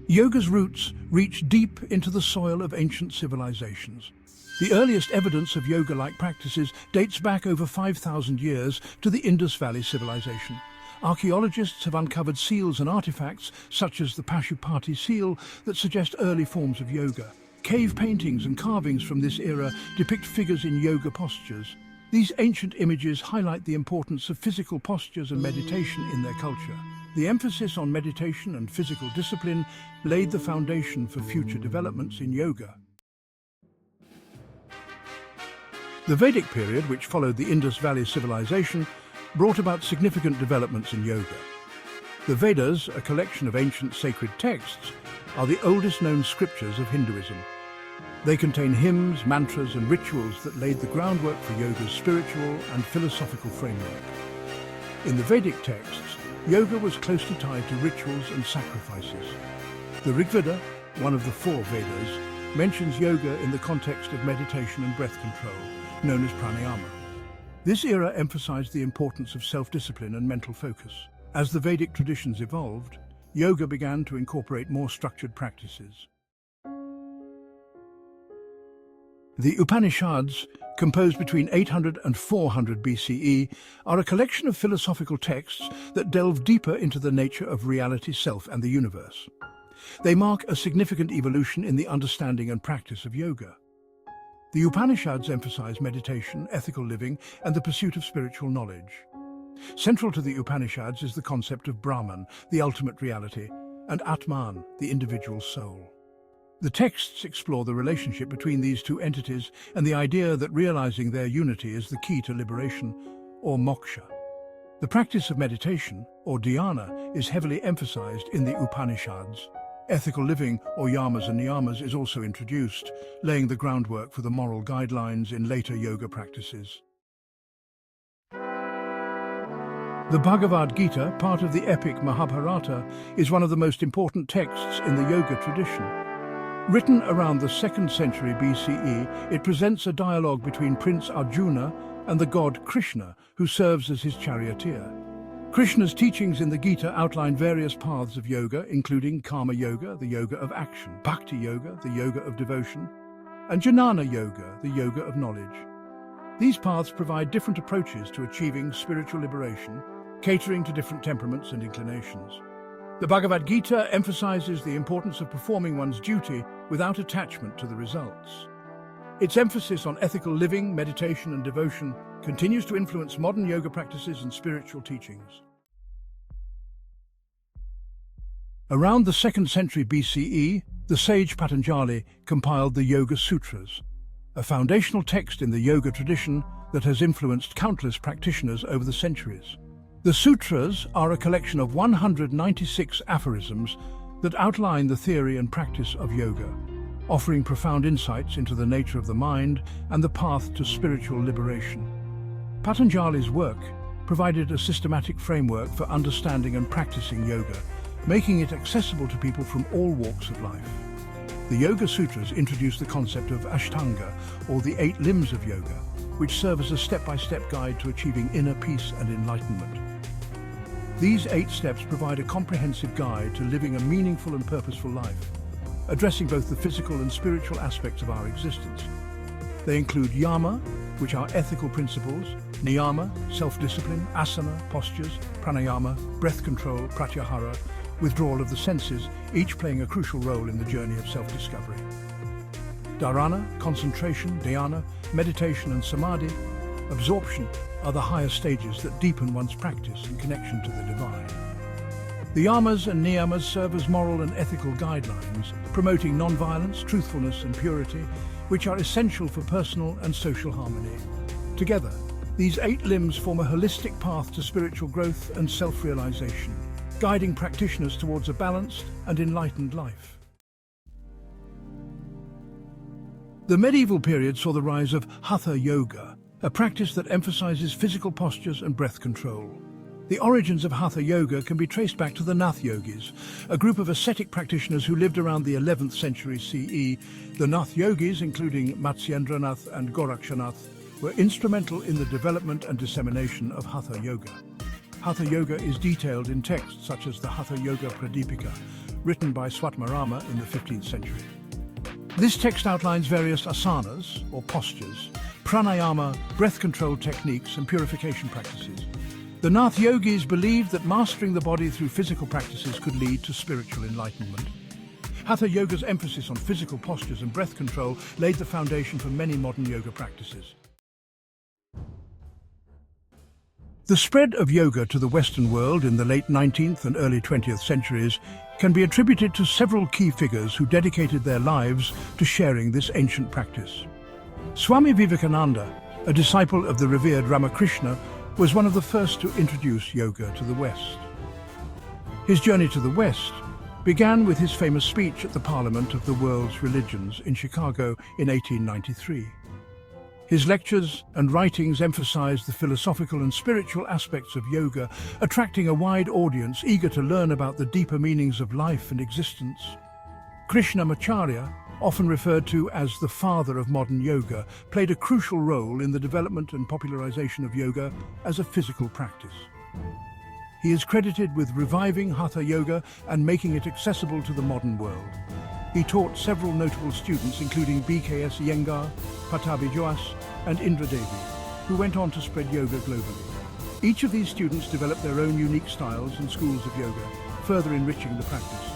Yoga's roots reach deep into the soil of ancient civilizations. The earliest evidence of yoga-like practices dates back over 5,000 years to the Indus Valley Civilization. Archaeologists have uncovered seals and artifacts, such as the Pashupati Seal, that suggest early forms of yoga. Cave paintings and carvings from this era depict figures in yoga postures. These ancient images highlight the importance of physical postures and meditation in their culture. The emphasis on meditation and physical discipline laid the foundation for future developments in yoga. The Vedic period, which followed the Indus Valley Civilization, brought about significant developments in yoga. The Vedas, a collection of ancient sacred texts, are the oldest known scriptures of Hinduism. They contain hymns, mantras, and rituals that laid the groundwork for yoga's spiritual and philosophical framework. In the Vedic texts, yoga was closely tied to rituals and sacrifices. The Rig Veda, one of the four Vedas, mentions yoga in the context of meditation and breath control, known as pranayama. This era emphasized the importance of self-discipline and mental focus. As the Vedic traditions evolved, yoga began to incorporate more structured practices. The Upanishads, composed between 800 and 400 BCE, are a collection of philosophical texts that delve deeper into the nature of reality, self, and the universe. They mark a significant evolution in the understanding and practice of yoga. The Upanishads emphasize meditation, ethical living, and the pursuit of spiritual knowledge. Central to the Upanishads is the concept of Brahman, the ultimate reality, and Atman, the individual soul. The texts explore the relationship between these two entities and the idea that realizing their unity is the key to liberation, or moksha. The practice of meditation, or dhyana, is heavily emphasized in the Upanishads. Ethical living, or yamas and niyamas, is also introduced, laying the groundwork for the moral guidelines in later yoga practices. The Bhagavad Gita, part of the epic Mahabharata, is one of the most important texts in the yoga tradition. Written around the 2nd century BCE, it presents a dialogue between Prince Arjuna and the god Krishna, who serves as his charioteer. Krishna's teachings in the Gita outline various paths of yoga, including Karma Yoga, the yoga of action, Bhakti Yoga, the yoga of devotion, and Jnana Yoga, the yoga of knowledge. These paths provide different approaches to achieving spiritual liberation, catering to different temperaments and inclinations. The Bhagavad Gita emphasizes the importance of performing one's duty without attachment to the results. Its emphasis on ethical living, meditation, and devotion continues to influence modern yoga practices and spiritual teachings. Around the 2nd century BCE, the sage Patanjali compiled the Yoga Sutras, a foundational text in the yoga tradition that has influenced countless practitioners over the centuries. The Sutras are a collection of 196 aphorisms that outline the theory and practice of yoga, offering profound insights into the nature of the mind and the path to spiritual liberation. Patanjali's work provided a systematic framework for understanding and practicing yoga, making it accessible to people from all walks of life. The Yoga Sutras introduce the concept of Ashtanga, or the 8 limbs of yoga, which serve as a step-by-step guide to achieving inner peace and enlightenment. These 8 steps provide a comprehensive guide to living a meaningful and purposeful life, addressing both the physical and spiritual aspects of our existence. They include yama, which are ethical principles, niyama, self-discipline, asana, postures, pranayama, breath control, pratyahara, withdrawal of the senses, each playing a crucial role in the journey of self-discovery. Dharana, concentration, dhyana, meditation, and samadhi, absorption, are the higher stages that deepen one's practice and connection to the divine. The yamas and niyamas serve as moral and ethical guidelines, promoting non-violence, truthfulness, and purity, which are essential for personal and social harmony. Together, these 8 limbs form a holistic path to spiritual growth and self-realization, guiding practitioners towards a balanced and enlightened life. The medieval period saw the rise of Hatha Yoga, a practice that emphasizes physical postures and breath control. The origins of Hatha Yoga can be traced back to the Nath Yogis, a group of ascetic practitioners who lived around the 11th century CE. The Nath Yogis, including Matsyendranath and Gorakshanath, were instrumental in the development and dissemination of Hatha Yoga. Hatha Yoga is detailed in texts such as the Hatha Yoga Pradipika, written by Swatmarama in the 15th century. This text outlines various asanas, or postures, pranayama, breath control techniques, and purification practices. The Nath yogis believed that mastering the body through physical practices could lead to spiritual enlightenment. Hatha Yoga's emphasis on physical postures and breath control laid the foundation for many modern yoga practices. The spread of yoga to the Western world in the late 19th and early 20th centuries can be attributed to several key figures who dedicated their lives to sharing this ancient practice. Swami Vivekananda, a disciple of the revered Ramakrishna, was one of the first to introduce yoga to the West. His journey to the West began with his famous speech at the Parliament of the World's Religions in Chicago in 1893. His lectures and writings emphasized the philosophical and spiritual aspects of yoga, attracting a wide audience eager to learn about the deeper meanings of life and existence. Krishnamacharya, often referred to as the father of modern yoga, played a crucial role in the development and popularization of yoga as a physical practice. He is credited with reviving Hatha Yoga and making it accessible to the modern world. He taught several notable students, including B.K.S. Iyengar, Pattabhi Jois, and Indra Devi, who went on to spread yoga globally. Each of these students developed their own unique styles and schools of yoga, further enriching the practice.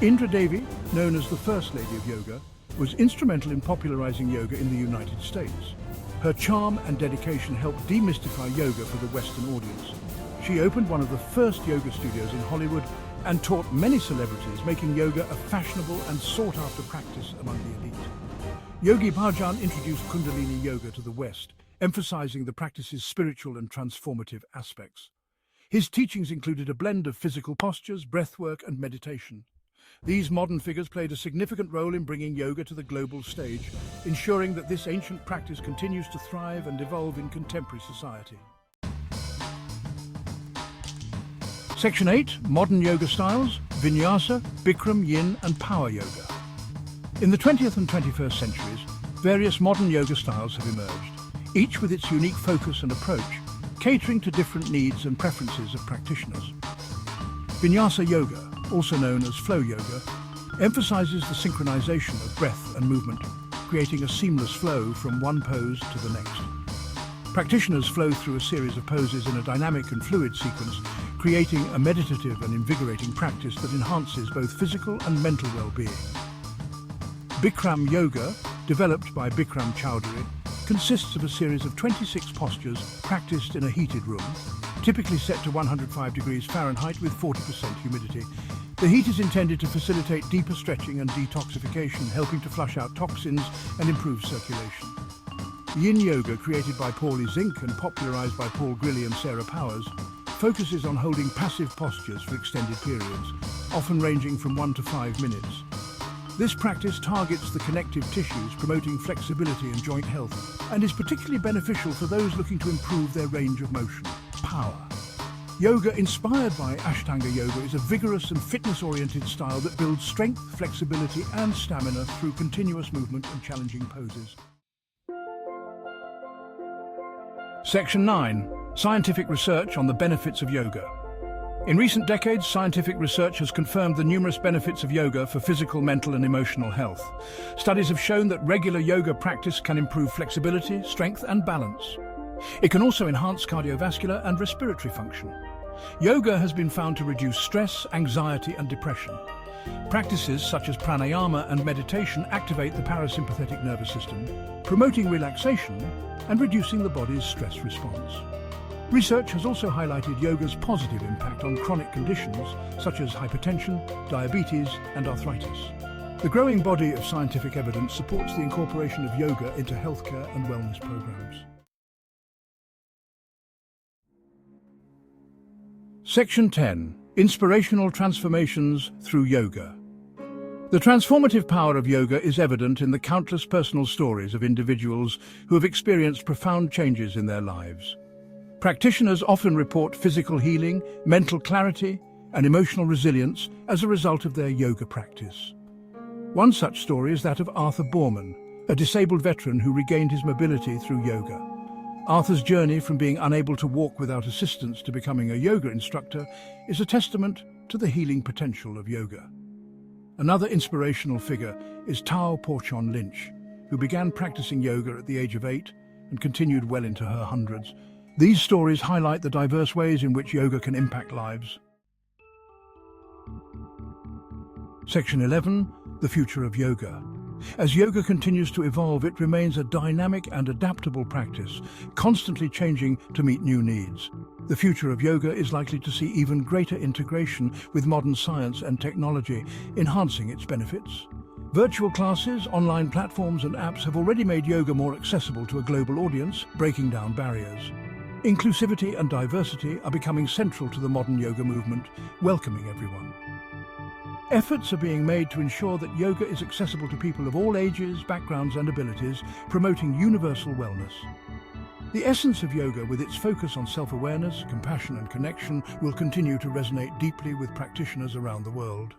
Indra Devi, known as the First Lady of Yoga, was instrumental in popularizing yoga in the United States. Her charm and dedication helped demystify yoga for the Western audience. She opened one of the first yoga studios in Hollywood and taught many celebrities, making yoga a fashionable and sought-after practice among the elite. Yogi Bhajan introduced Kundalini Yoga to the West, emphasizing the practice's spiritual and transformative aspects. His teachings included a blend of physical postures, breathwork, and meditation. These modern figures played a significant role in bringing yoga to the global stage, ensuring that this ancient practice continues to thrive and evolve in contemporary society. Section 8, Modern Yoga Styles, Vinyasa, Bikram, Yin, and Power Yoga. In the 20th and 21st centuries, various modern yoga styles have emerged, each with its unique focus and approach, catering to different needs and preferences of practitioners. Vinyasa Yoga, also known as flow yoga, emphasizes the synchronization of breath and movement, creating a seamless flow from one pose to the next. Practitioners flow through a series of poses in a dynamic and fluid sequence, creating a meditative and invigorating practice that enhances both physical and mental well-being. Bikram Yoga, developed by Bikram Chowdhury, consists of a series of 26 postures practiced in a heated room, typically set to 105 degrees Fahrenheit with 40% humidity. The heat is intended to facilitate deeper stretching and detoxification, helping to flush out toxins and improve circulation. Yin Yoga, created by Paulie Zink and popularized by Paul Grilly and Sarah Powers, focuses on holding passive postures for extended periods, often ranging from 1 to 5 minutes. This practice targets the connective tissues, promoting flexibility and joint health, and is particularly beneficial for those looking to improve their range of motion. Power. Yoga, inspired by Ashtanga Yoga, is a vigorous and fitness-oriented style that builds strength, flexibility, and stamina through continuous movement and challenging poses. Section 9. Scientific research on the benefits of yoga. In recent decades, scientific research has confirmed the numerous benefits of yoga for physical, mental, and emotional health. Studies have shown that regular yoga practice can improve flexibility, strength, and balance. It can also enhance cardiovascular and respiratory function. Yoga has been found to reduce stress, anxiety, and depression. Practices such as pranayama and meditation activate the parasympathetic nervous system, promoting relaxation and reducing the body's stress response. Research has also highlighted yoga's positive impact on chronic conditions such as hypertension, diabetes, and arthritis. The growing body of scientific evidence supports the incorporation of yoga into healthcare and wellness programs. Section 10. Inspirational transformations through yoga. The transformative power of yoga is evident in the countless personal stories of individuals who have experienced profound changes in their lives. Practitioners often report physical healing, mental clarity, and emotional resilience as a result of their yoga practice. One such story is that of Arthur Borman, a disabled veteran who regained his mobility through yoga. Arthur's journey from being unable to walk without assistance to becoming a yoga instructor is a testament to the healing potential of yoga. Another inspirational figure is Tao Porchon Lynch, who began practicing yoga at the age of 8 and continued well into her hundreds. These stories highlight the diverse ways in which yoga can impact lives. Section 11. The future of yoga. As yoga continues to evolve, it remains a dynamic and adaptable practice, constantly changing to meet new needs. The future of yoga is likely to see even greater integration with modern science and technology, enhancing its benefits. Virtual classes, online platforms and apps have already made yoga more accessible to a global audience, breaking down barriers. Inclusivity and diversity are becoming central to the modern yoga movement, welcoming everyone. Efforts are being made to ensure that yoga is accessible to people of all ages, backgrounds and abilities, promoting universal wellness. The essence of yoga, with its focus on self-awareness, compassion and connection, will continue to resonate deeply with practitioners around the world.